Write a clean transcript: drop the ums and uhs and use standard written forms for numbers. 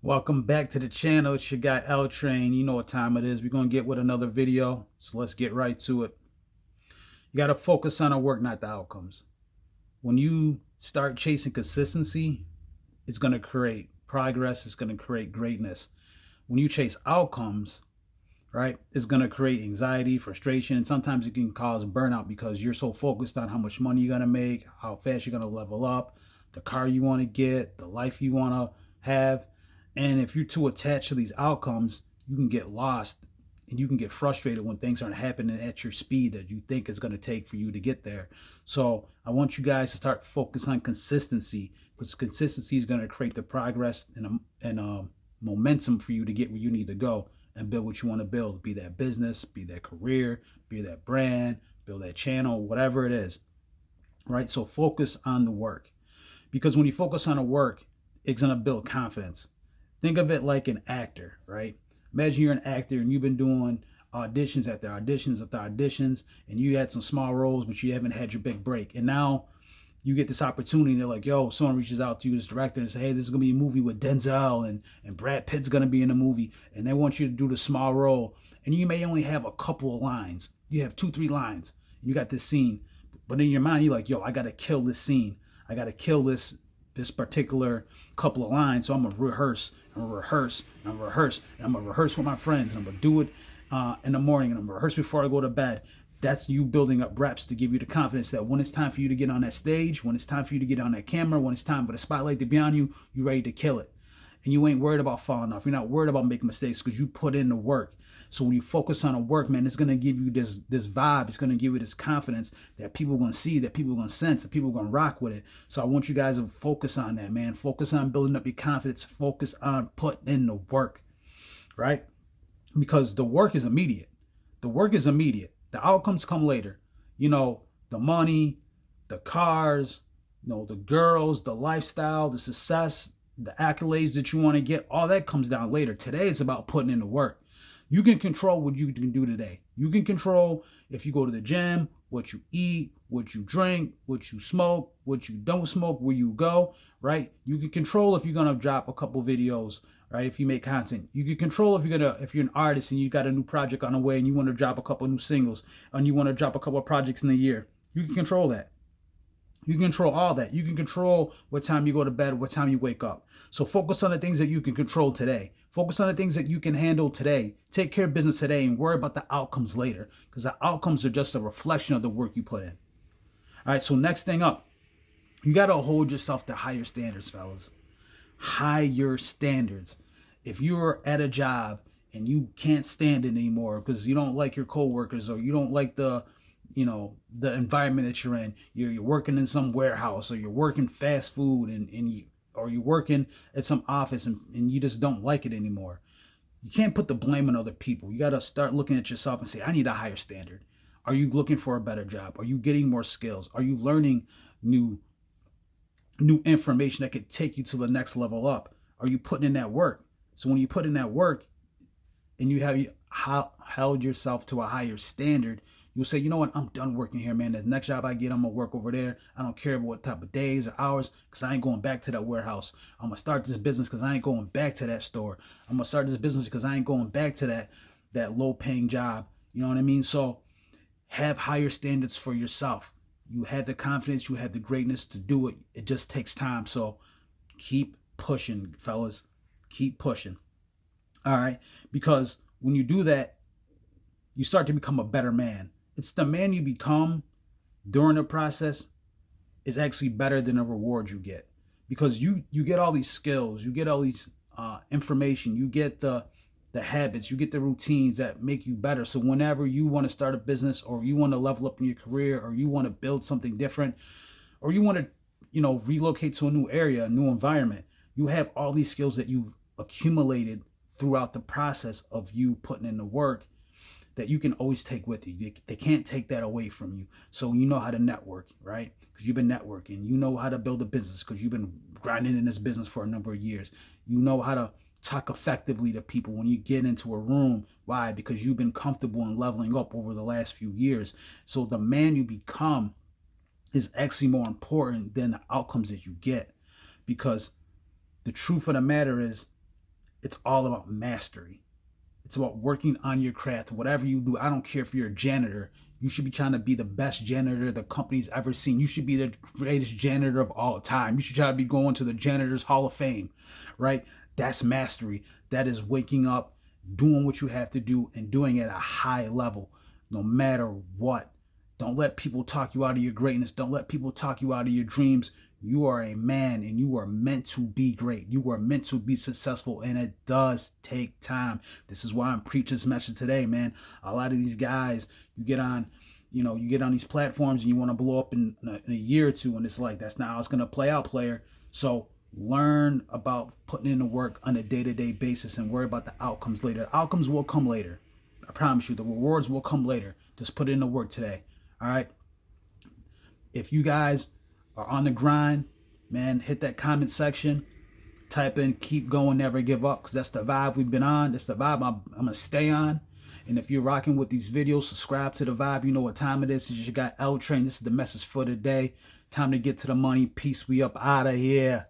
Welcome back to the channel. It's your guy L Train. You know what time it is. We're going to get with another video. So let's get right to it. You got to focus on the work, not the outcomes. When you start chasing consistency, it's going to create progress. It's going to create greatness. When you chase outcomes, right, it's going to create anxiety, frustration, and sometimes it can cause burnout because you're so focused on how much money you're going to make, how fast you're going to level up, the car you want to get, the life you want to have. And if you're too attached to these outcomes, you can get lost and you can get frustrated when things aren't happening at your speed that you think is going to take for you to get there. So I want you guys to start focus on consistency, because consistency is going to create the progress and momentum for you to get where you need to go and build what you want to build. Be that business, be that career, be that brand, build that channel, whatever it is, right? So focus on the work, because when you focus on the work, it's going to build confidence. Think of it like an actor, right? Imagine you're an actor and you've been doing auditions after auditions after auditions, and you had some small roles, but you haven't had your big break. And now you get this opportunity and they're like, yo, someone reaches out to you, this director, and say, hey, this is going to be a movie with Denzel and Brad Pitt's going to be in the movie. And they want you to do the small role. And you may only have a couple of lines. You have 2-3 lines. And you got this scene. But in your mind, you're like, yo, I got to kill this scene. I got to kill this particular couple of lines. So I'm going to rehearse. I'm going to rehearse. And I'm going to rehearse. And I'm going to rehearse with my friends. And I'm going to do it in the morning. And I'm going to rehearse before I go to bed. That's you building up reps to give you the confidence that when it's time for you to get on that stage, when it's time for you to get on that camera, when it's time for the spotlight to be on you, you're ready to kill it. And you ain't worried about falling off. You're not worried about making mistakes because you put in the work. So when you focus on the work, man, it's going to give you this vibe. It's going to give you this confidence that people are going to see, that people are going to sense, that people are going to rock with it. So I want you guys to focus on that, man. Focus on building up your confidence. Focus on putting in the work, right? Because the work is immediate. The work is immediate. The outcomes come later. You know, the money, the cars, you know, the girls, the lifestyle, the success, the accolades that you want to get, all that comes down later. Today it's about putting in the work. You can control what you can do today. You can control if you go to the gym, what you eat, what you drink, what you smoke, what you don't smoke, where you go, right? You can control if you're going to drop a couple videos, right? If you make content, you can control if you're an artist and you got a new project on the way and you want to drop a couple new singles and you want to drop a couple of projects in the year. You can control that. You can control all that. You can control what time you go to bed, what time you wake up. So focus on the things that you can control today. Focus on the things that you can handle today. Take care of business today and worry about the outcomes later, because the outcomes are just a reflection of the work you put in. All right, so next thing up, you got to hold yourself to higher standards, fellas. Higher standards. If you're at a job and you can't stand it anymore because you don't like your coworkers or you don't like the environment that you're in, you're working in some warehouse or you're working fast food or you're working at some office and you just don't like it anymore. You can't put the blame on other people. You got to start looking at yourself and say, I need a higher standard. Are you looking for a better job? Are you getting more skills? Are you learning new information that could take you to the next level up? Are you putting in that work? So when you put in that work and you have held yourself to a higher standard, you'll say, you know what, I'm done working here, man. The next job I get, I'm going to work over there. I don't care about what type of days or hours, because I ain't going back to that warehouse. I'm going to start this business because I ain't going back to that store. I'm going to start this business because I ain't going back to that low-paying job. You know what I mean? So have higher standards for yourself. You have the confidence, you have the greatness to do it. It just takes time. So keep pushing, fellas. Keep pushing. All right? Because when you do that, you start to become a better man. It's the man you become during the process is actually better than the reward you get, because you get all these skills, you get all these information, you get the habits, you get the routines that make you better. So whenever you want to start a business or you want to level up in your career or you want to build something different or you want to, relocate to a new area, a new environment, you have all these skills that you've accumulated throughout the process of you putting in the work that you can always take with you. They can't take that away from you. So you know how to network, right? Because you've been networking. You know how to build a business because you've been grinding in this business for a number of years. You know how to talk effectively to people when you get into a room. Why? Because you've been comfortable and leveling up over the last few years. So the man you become is actually more important than the outcomes that you get, because the truth of the matter is It's all about mastery. It's about working on your craft. Whatever you do, I don't care if you're a janitor. You should be trying to be the best janitor the company's ever seen. You should be the greatest janitor of all time. You should try to be going to the Janitors Hall of Fame, right? That's mastery. That is waking up, doing what you have to do, and doing it at a high level, no matter what. Don't let people talk you out of your greatness. Don't let people talk you out of your dreams. You are a man and you are meant to be great. You are meant to be successful, and it does take time. This is why I'm preaching this message today, man. A lot of these guys, you get on these platforms and you want to blow up in a year or two, and it's like, that's not how it's going to play out, player. So learn about putting in the work on a day-to-day basis and worry about the outcomes later. The outcomes will come later. I promise you, the rewards will come later. Just put in the work today. All right. If you guys are on the grind, man, hit that comment section, type in keep going, never give up, because that's the vibe we've been on. That's the vibe I'm gonna stay on. And if you're rocking with these videos, subscribe to the vibe. You know what time it is. You got L Train. This is the message for today. Time to get to the money. Peace. We up out of here.